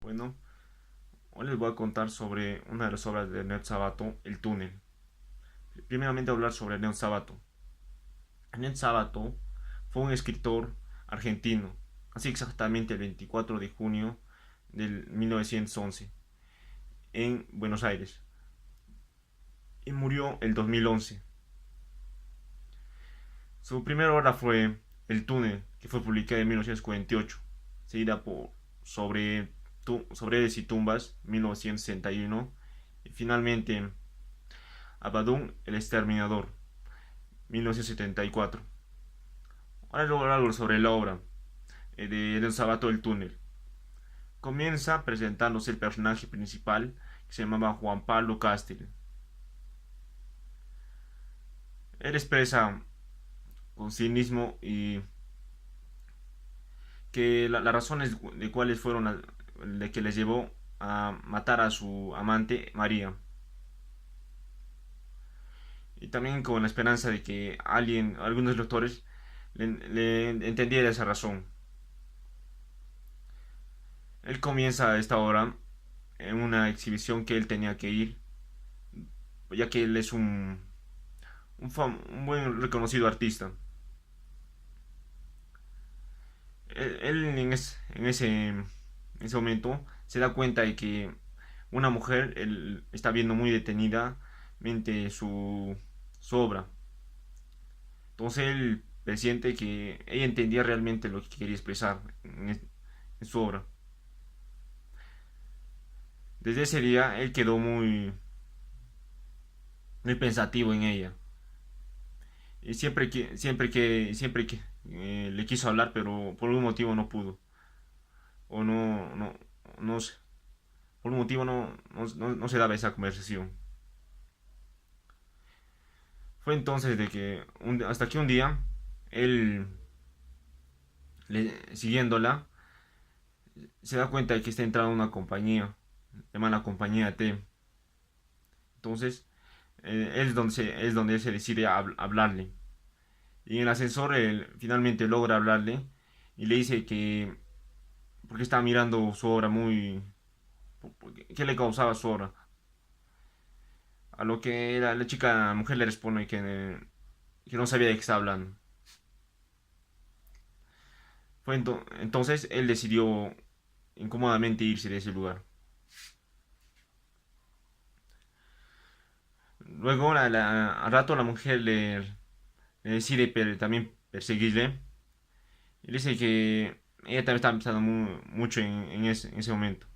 Bueno, hoy les voy a contar sobre una de las obras de Ned Sabato, El túnel. Primeramente hablar sobre Ned Sabato. Ned Sabato fue un escritor argentino, así exactamente el 24 de junio del 1911 en Buenos Aires y murió el 2011. Su primera obra fue El túnel, que fue publicada en 1948, seguida por Sobre, sobre Eres y Tumbas, 1961, y finalmente Abaddon el Exterminador, 1974. Ahora luego algo sobre la obra de El Sabato del Túnel. Comienza presentándose el personaje principal, que se llamaba Juan Pablo Castel. Él expresa con cinismo y que las razones de cuáles fueron de que les llevó a matar a su amante María, y también con la esperanza de que algunos lectores le entendiera esa razón. Él comienza esta obra en una exhibición que él tenía que ir, ya que él es un buen reconocido artista. Él en ese momento se da cuenta de que una mujer él está viendo muy detenidamente su obra. Entonces él presiente que ella entendía realmente lo que quería expresar en su obra. Desde ese día él quedó muy pensativo en ella. Y siempre que le quiso hablar, pero por algún motivo no pudo. O no sé. Por un motivo no se daba esa conversación. Fue entonces de que hasta que un día él, siguiéndola, se da cuenta de que está entrando una compañía, llama la compañía T. Entonces, es donde él se decide a hablarle. Y en el ascensor él finalmente logra hablarle y le dice que porque estaba mirando su obra ¿qué le causaba su obra? A lo que la chica, la mujer le responde que no sabía de qué estaba hablando. Entonces él decidió incómodamente irse de ese lugar. Luego al rato la mujer le decide también perseguirle. Y le dice que ella también estaba pensando mucho en ese momento.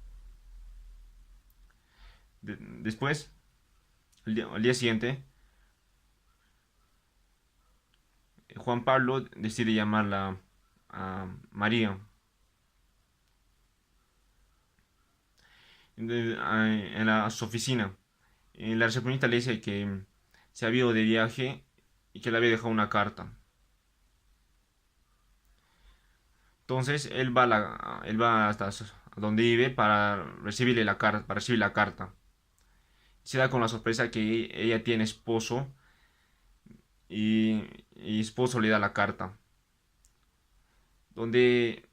Después, al día siguiente, Juan Pablo decide llamarla a María a su oficina. Y la recepcionista le dice que se había ido de viaje y que le había dejado una carta. Entonces él va hasta donde vive para recibirle para recibir la carta. Se da con la sorpresa que ella tiene esposo y, y esposo le da la carta. Donde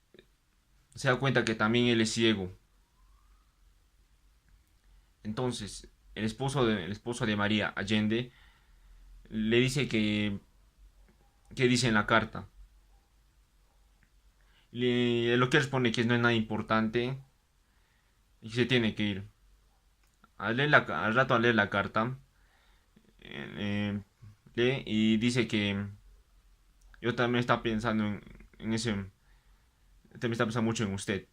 se da cuenta que también él es ciego. Entonces el esposo de María Allende le dice que dice en la carta. Lo que responde que no es nada importante y que se tiene que ir. Al rato al leer la carta, eh, lee y dice que yo también estaba pensando en ese, también está pensando mucho en usted.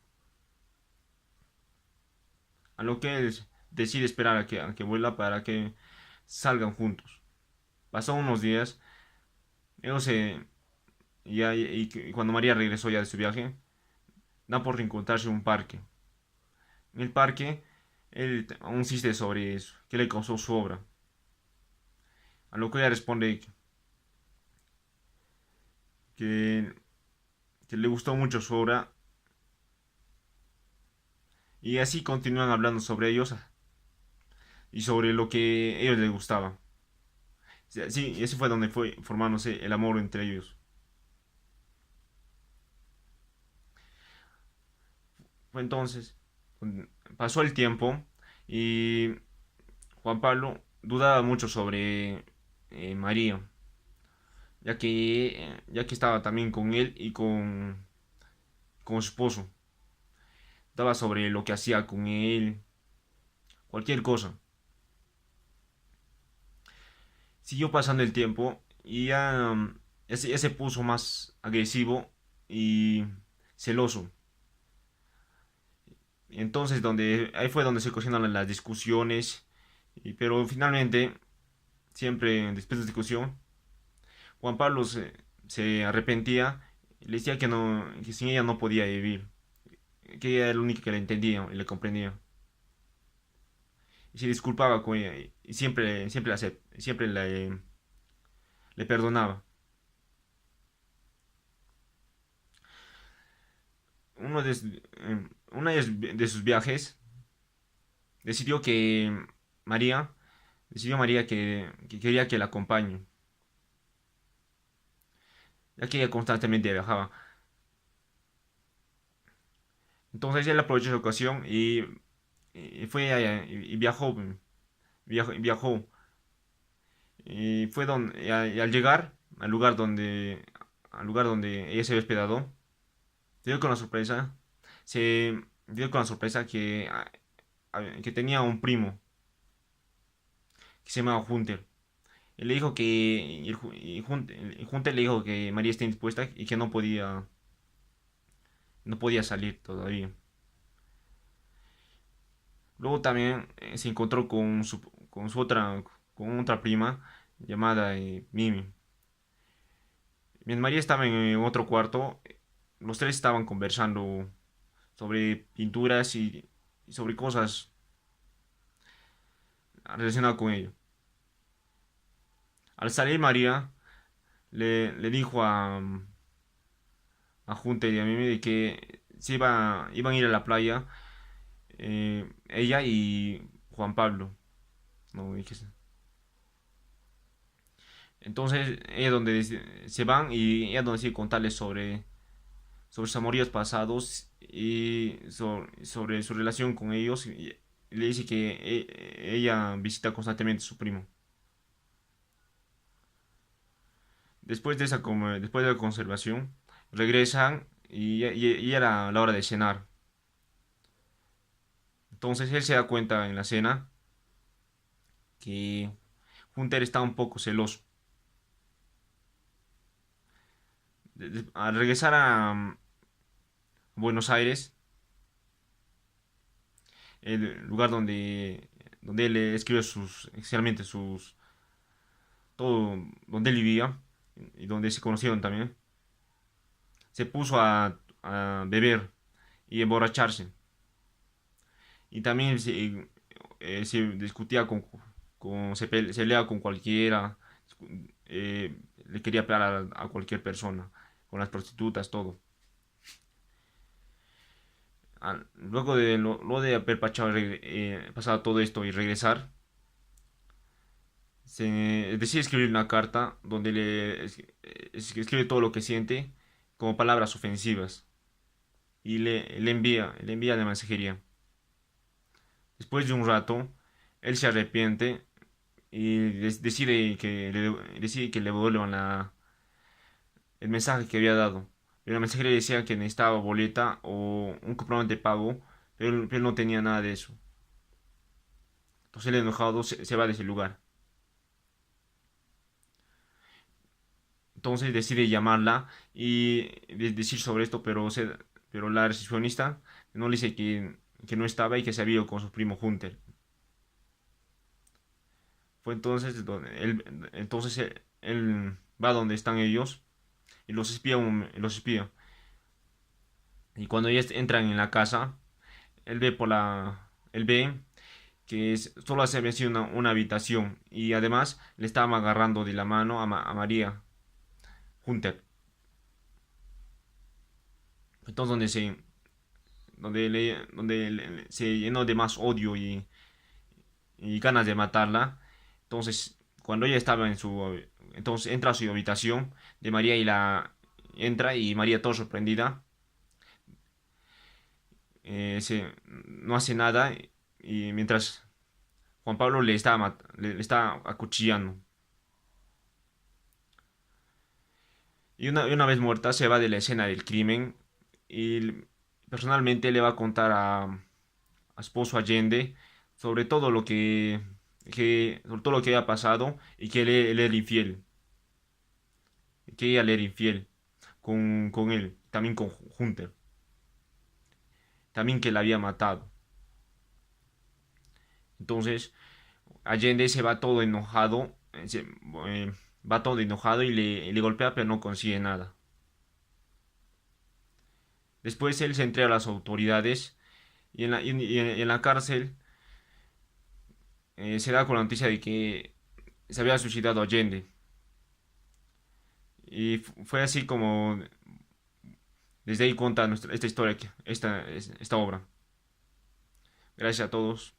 A lo que él decide esperar a que vuelva para que salgan juntos. Pasó unos días, ellos y cuando María regresó ya de su viaje, da por reencontrarse en un parque. En el parque, él aún insiste sobre eso, qué le causó su obra. A lo que ella responde que, que le gustó mucho su obra y así continúan hablando sobre ellos y sobre lo que a ellos les gustaba. Sí, ese fue donde fue formándose el amor entre ellos. Fue entonces Pasó el tiempo y Juan Pablo dudaba mucho sobre María, ya que estaba también con él y con su esposo. Dudaba sobre lo que hacía con él, cualquier cosa. Siguió pasando el tiempo y ya se puso más agresivo y celoso. Entonces ahí fue donde se cocinaron las discusiones, pero finalmente, siempre después de la discusión, Juan Pablo se arrepentía y le decía que, no, que sin ella no podía vivir, que ella era la única que le entendía y le comprendía. Y se disculpaba con ella y siempre le perdonaba. Uno de, una de sus viajes decidió que María, decidió María que quería que la acompañe, ya que ella constantemente viajaba. Entonces él aprovechó esa ocasión y fue allá y viajó. Y fue y al llegar al lugar donde ella se había hospedado, se dio con la sorpresa, se dio con la sorpresa que tenía un primo que se llamaba Hunter. Y le dijo que y Hunter le dijo que María está indispuesta y que no podía salir todavía. Luego también se encontró con otra prima llamada Mimi. Mientras María estaba en otro cuarto, los tres estaban conversando sobre pinturas y sobre cosas relacionadas con ello. Al salir María le dijo a Junta y a Mimi de que iban a ir a la playa, ella y Juan Pablo. ¿No? Entonces ella se van y ella donde decide contarles sobre sus amoríos pasados y sobre su relación con ellos. Y le dice que ella visita constantemente a su primo. Después de la conservación, regresan y era la hora de cenar. Entonces él se da cuenta en la cena que Hunter está un poco celoso. Al regresar a Buenos Aires, el lugar donde él escribe especialmente todo donde él vivía y donde se conocieron también, se puso a beber y emborracharse. Y también se discutía se peleaba con cualquiera, le quería pegar a cualquier persona, con las prostitutas, todo. Luego de haber pasado todo esto y regresar, se decide escribir una carta donde escribe todo lo que siente como palabras ofensivas y le envía de mensajería. Después de un rato, él se arrepiente y decide que le devuelvan el mensaje que había dado. Pero la mensajería decía que necesitaba boleta o un comprobante de pago, pero él no tenía nada de eso. Entonces el enojado se va de ese lugar. Entonces decide llamarla y decir sobre esto, pero la recepcionista no le dice que no estaba y que se había ido con su primo Hunter. Fue entonces él va donde están ellos y los espía. Y cuando ellos entran en la casa, él ve que solo se había sido una habitación y además le estaban agarrando de la mano a María Hunter. Entonces se llenó de más odio y ganas de matarla. Entonces cuando ella estaba entonces entra a su habitación de María y la entra y María toda sorprendida no hace nada y mientras Juan Pablo le está acuchillando. Y una vez muerta se va de la escena del crimen y personalmente le va a contar a esposo Allende sobre todo sobre todo lo que había pasado y que él era infiel, que ella le era infiel con él, también con Hunter, también que la había matado. Entonces Allende se va todo enojado, va todo enojado y le golpea pero no consigue nada. Después él se entrega a las autoridades y en la cárcel se da con la noticia de que se había suicidado Allende. Y fue así como desde ahí cuenta esta historia, esta obra. Gracias a todos.